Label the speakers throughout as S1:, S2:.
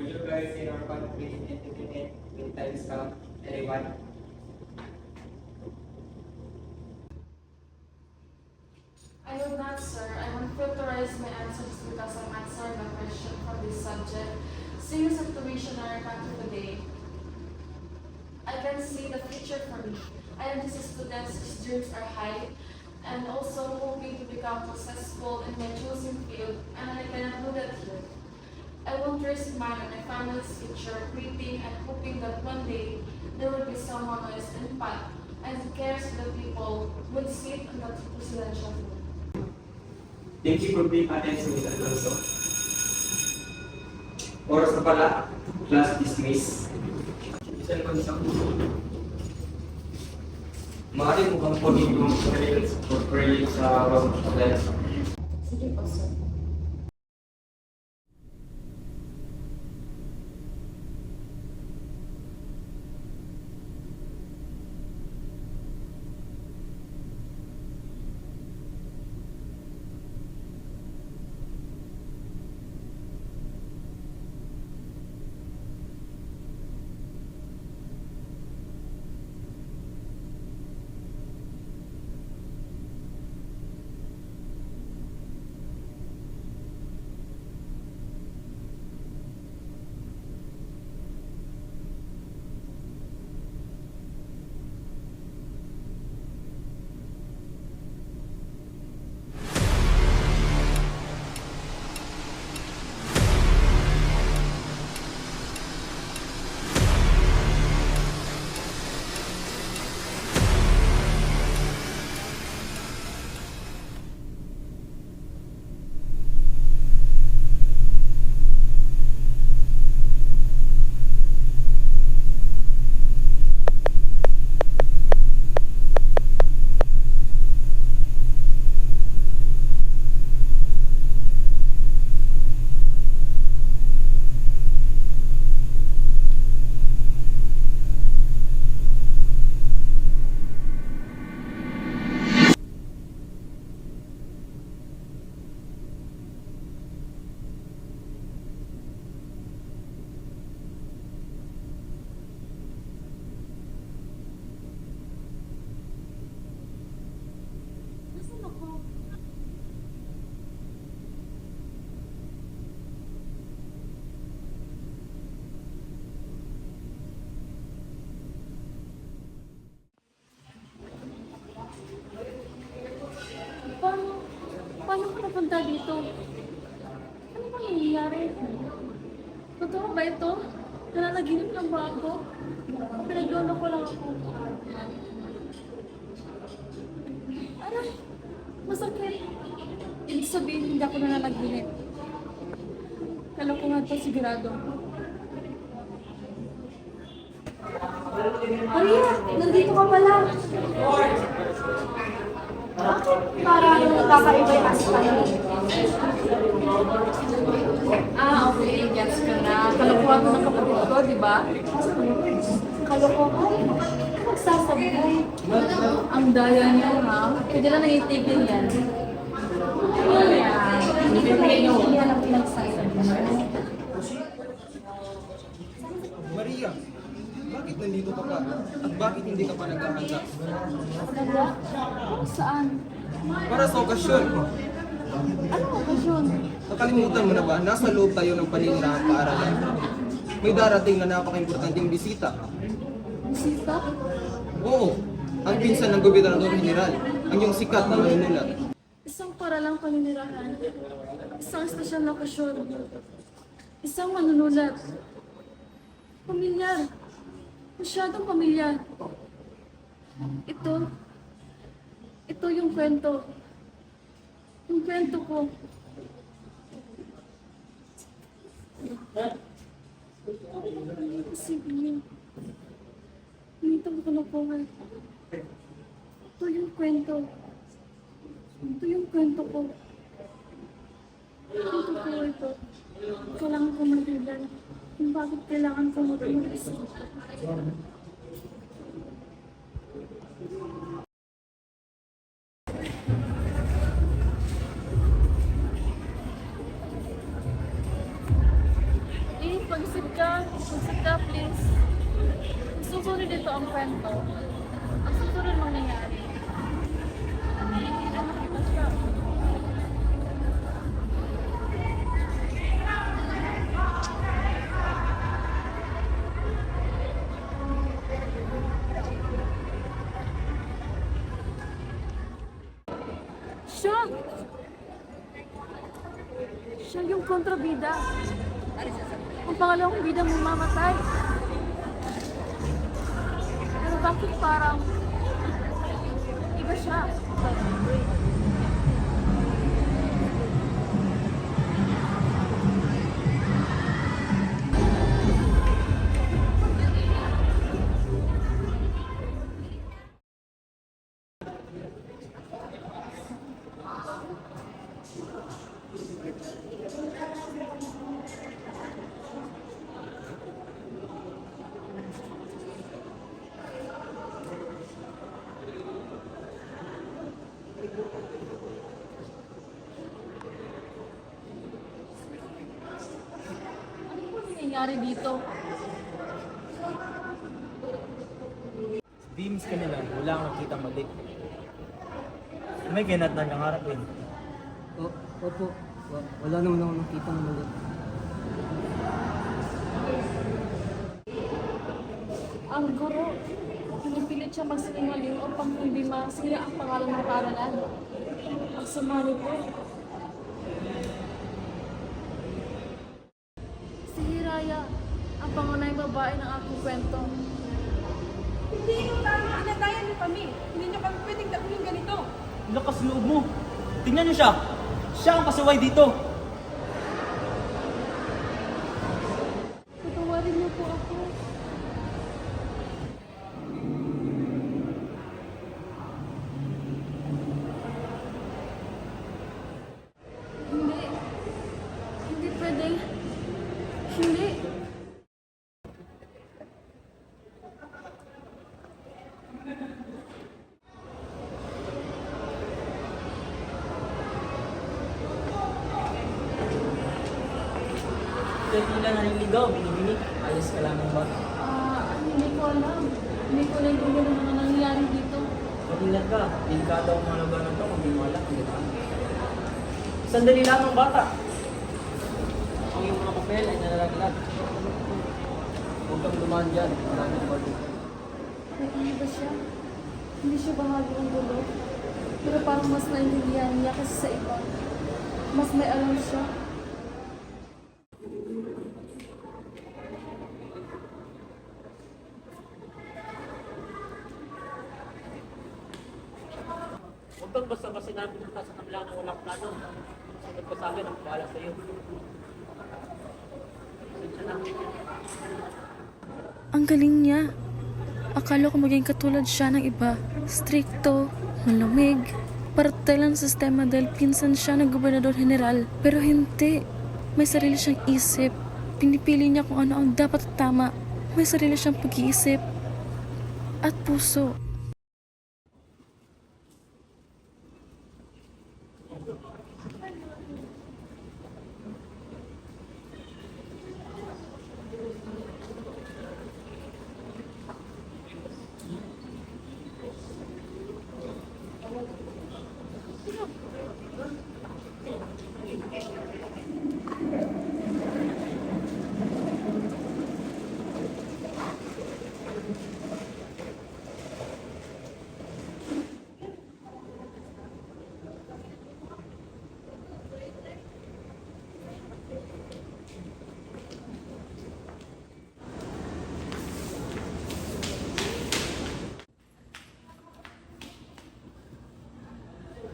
S1: Would you guys in our country integrate with times count? Anyone?
S2: I would not, sir. I want filterize my answers because I'm answering a question from this subject. Seeing the situation in our country today, I can see the future for me. I am just a student whose dreams are high and also hoping to become successful in my chosen field, and I cannot do that here. I want to risk mine and my family's future, waiting and hoping that one day there will be someone who is impact and cares for the people who would sit on that presidential throne.
S1: Thank you for being attention, Mr. Alonso. Oras na pala, class dismiss. Mr. Alonso, maaari mo bang kunin yung credits for credit sa round of life?
S2: Sige po, sir. Nasaan ako? Paano? Paano ka napunta dito? Ano ba nangyayari? Totoo ba ito? Nananaginip lang ba ako? Pinaglono ko lang ako. Aray! Masakit! Ibig sabihin, hindi ako nananaginip. Kalokohan to sigurado. Maria! Nandito ka pala! Parang nakakaiba yung aspect. Okay. Gets ko na. Kalokohan ko ng kapatid ko, di ba? Kalokohan? Nagsasabi mo. Ang daya niya, ha? Pwede lang naitigil yan. Ayan. Hindi yan ang pinagsasabi mo.
S3: Maria, bakit nandito ka pa? At bakit hindi ka pa naghahanda?
S2: Talaga? Saan?
S3: Para sa okasyon.
S2: Anong okasyon?
S3: Nakalimutan mo na ba? Nasa loob tayo ng paninirang paaralan. May darating na napaka-importanting bisita.
S2: Bisita?
S3: Oo, ang pinsan ng Gobernador General, ang iyong sikat na manunulat.
S2: Isang paralang paninirahan. Isang espesyal na okasyon. Isang manunulat. Pamilyar. Masyadong pamilyar. Ito yung kwento. Yung kwento ko. Sige. Dito ang kalokohan. Ito yung kwento. Ito yung kwento ko. Ito ko ito. Kailangan ko mahilan. Kung bakit kailangan ko mag-umalis. Pag-isip ka, please. Susunod dito ang kwento. Ang susunod mangyayari. Nakita siya. Siya! Siya yung kontrabida. Ang pangalawang bida mong mamatay. Pero bakit parang iba siya? Ano po nangyayari dito?
S4: Beams ka nila, wala kang nakita mali. May ganat na nangarap eh.
S5: Opo. Wala naman ako nakita ng mali.
S2: Ang guro, pinipilit siya magsinungaling upang hindi masira ang pangalan ng paaralan. Ang sama nito. Si Hiraya, ang pangunahing babae ng aking kwento.
S6: Hindi nyo tama. Inatayan niyo kami. Hindi nyo kami pwedeng gawin ganito.
S4: Lakas loob mo. Tingnan niyo siya. Siya ang pasaway dito.
S2: Patawarin niyo po ako. Hindi. Hindi pwede. Hindi.
S4: Kaya tila naniligaw, binibini. Ayos ka lamang ba?
S2: Hindi ko alam. Hindi ko alam kung ano mga nangyayari dito.
S4: Mag-ingat ka. Delikado ang mga labanan to kung di mo alam. Sandali lamang bata. Ang iyong mga papel ay nalalaglag.
S5: Huwag kang dumaan dyan. Maraming balik.
S2: Naiiba ba siya? Hindi siya bahagi ng gulo. Pero parang mas naiintindihan niya kasi sa iba. Mas may alam siya.
S4: Huwag kang basta-basta namin punta sa kabila ng walang plano. Sunod ka sa akin ang bahala sa iyo. Sensya na.
S7: Ang galing niya. Akala ko maging katulad siya ng iba. Strikto, malamig, parte lang sa sistema dahil pinsan siya ng gobernador general. Pero hindi. May sarili siyang isip. Pinipili niya kung ano ang dapat at tama. May sarili siyang pag-iisip. At puso.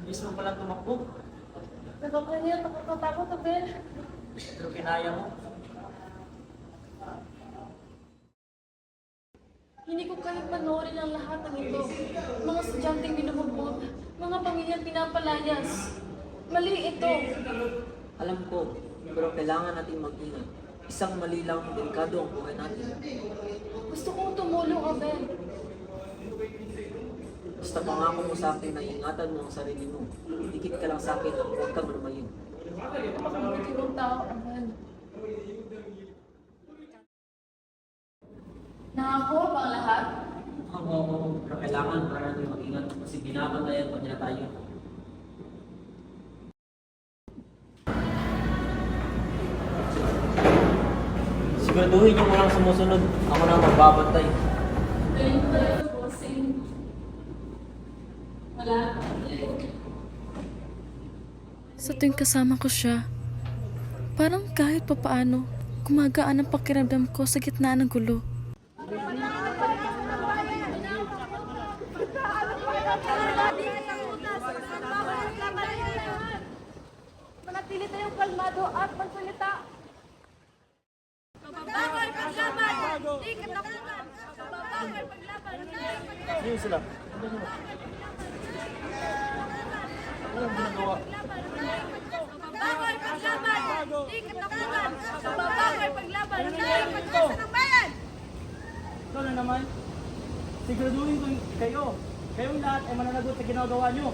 S4: Bilis mo palang tumakbo.
S2: Nakakatakot, Abel.
S4: Pero kinaya mo.
S2: Hindi ko kayang panoorin ang lahat ng ito. Mga estudyanteng binubugbog, mga pamilyang pinapalayas. Mali ito.
S4: Alam ko, pero kailangan natin mag-ingat. Isang mali lang, delikado ang buhay natin.
S2: Gusto kong tumulong, Abel.
S4: Basta pangako mo sa akin na ingatan mo ang sarili mo. Dikit ka lang sa akin at huwag kang lumayo.
S2: Napakabuti ng tao, Abel. Nakakuha ba ang lahat?
S4: Oo, pero kailangan para natin mag-ingat kasi binabantayan pa nila tayo. Siguraduhin yung walang sumusunod. Ako na magbabantay.
S2: Galing ko talaga, bossing. Wala.
S7: Sa tuwing kasama ko siya, parang kahit papaano, gumagaan ang pakiramdam ko sa gitna ng gulo.
S6: Manatili tayong kalmado at magsalita. Bawal paglaban! Di katakutan! Bawal paglaban!
S5: Sino sila?
S6: Bawal paglaban! Di katakutan! Bawal paglaban! Pagkasa ng bayan!
S5: Ikaw na naman. Siguraduhin ko kayong lahat ay mananagot sa ginagawa nyo.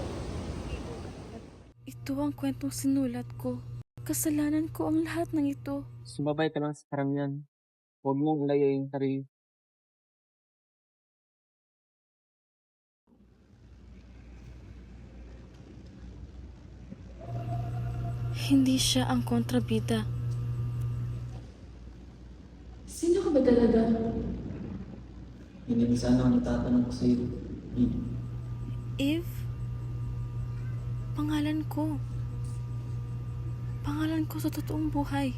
S7: Ito ang kwentong sinulat ko. Kasalanan ko ang lahat ng ito.
S5: Sumabay ka lang sa karamihan. Huwag mong ilayain sarili.
S7: Hindi siya ang kontrabida.
S2: Sino ka ba talaga?
S4: Hindi sana ang itatanong ko sa iyo.
S7: Eve? Pangalan ko. Pangalan ko sa totoong buhay.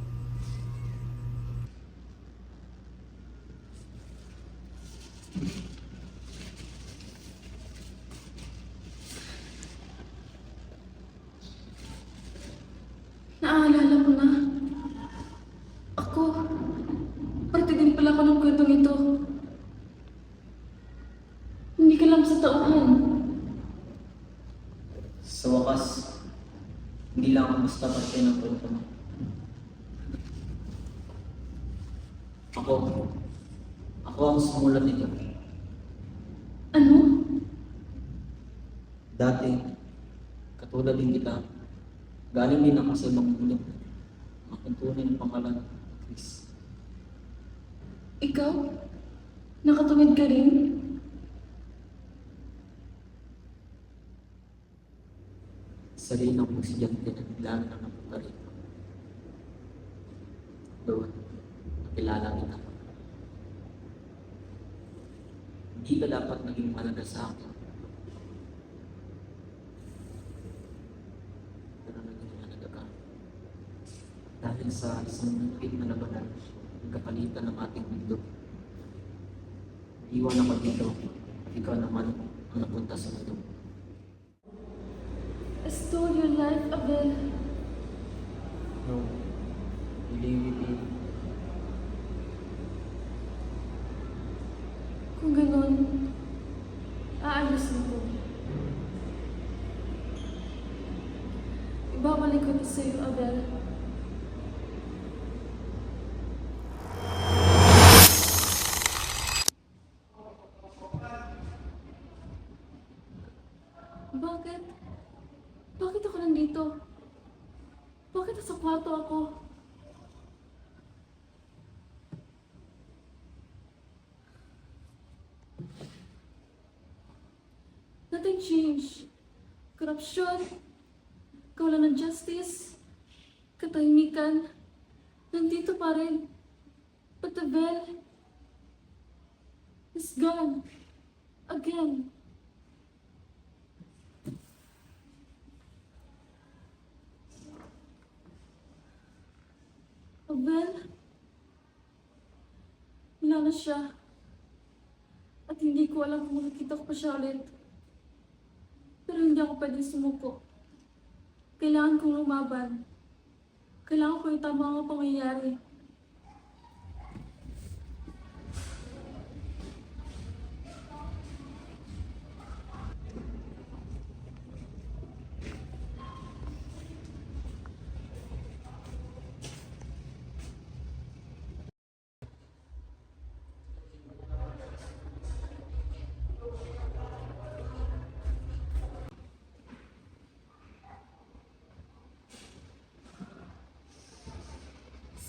S2: Naaalala ko na. Ako. Parte din pala ako ng kwentong ito. Hindi ka lang sa tauhan.
S4: Sa wakas, hindi lang ako basta parte ng kwento mo. Ako ang sumulat nito.
S2: Ano?
S4: Dati, katulad din kita, galing din ako sa ibang mundo. Ang tunay ng pangalan, Chris.
S2: Ikaw? Nakatuwid ka rin?
S4: Sarili ng presidente na biglaan na napunta rito. Doon, nakilala kita. Hindi ka dapat naging malaga sa akin. Pero naging malaga ka. Dahil sa isang naging na labanan, nagkapalitan ng ating mundo. Iwan ako dito, at ikaw naman ang napunta sa mundo.
S2: I stole your life, Abel.
S4: No, hindi.
S2: Kung ganun, aayos na ko. Ibabalik ko ito sa'yo, Abel. Bakit? Bakit ako nandito? Bakit nasa kwarto ako? Nothing changed. Korupsyon, kawalan ng justice, katahimikan, nandito pa rin. But the bell is gone. Again. Abel, wala na siya. At hindi ko alam kung makikita ko pa siya ulit. Pero hindi ako pwedeng sumuko. Kailangan kong lumaban. Kailangan ko yung tama ang pangyayari.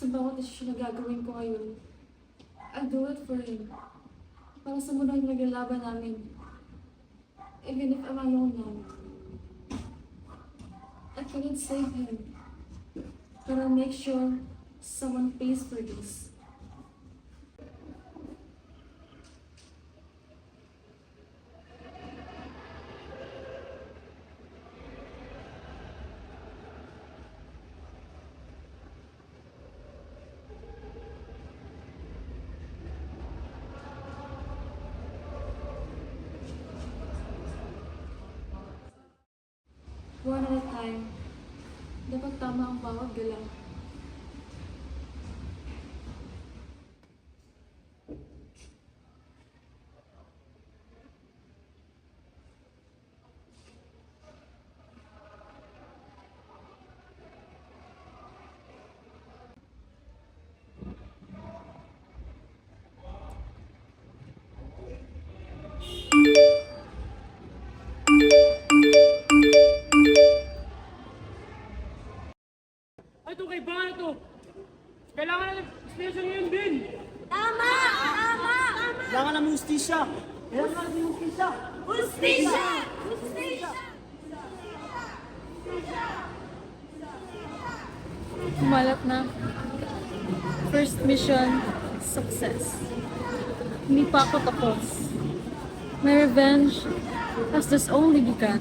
S2: Sa bawat desisyon na gagawin ko ngayon, I'll do it for him. Para sa munang naglalaban namin. Even if I'm alone now. I couldn't save him. But I'll make sure someone pays for this. One at a time. Dapat tama ang bawat galaw.
S5: Ay, itong kaibahan na to. Kailangan natin extension ngayon, Bin.
S6: Tama! Tama!
S5: Kailangan namin justisya. Kailangan natin justisya.
S6: Hustisya! Hustisya!
S7: Kumalat na. First mission, success. Hindi pa ako tapos. My revenge has just only begun.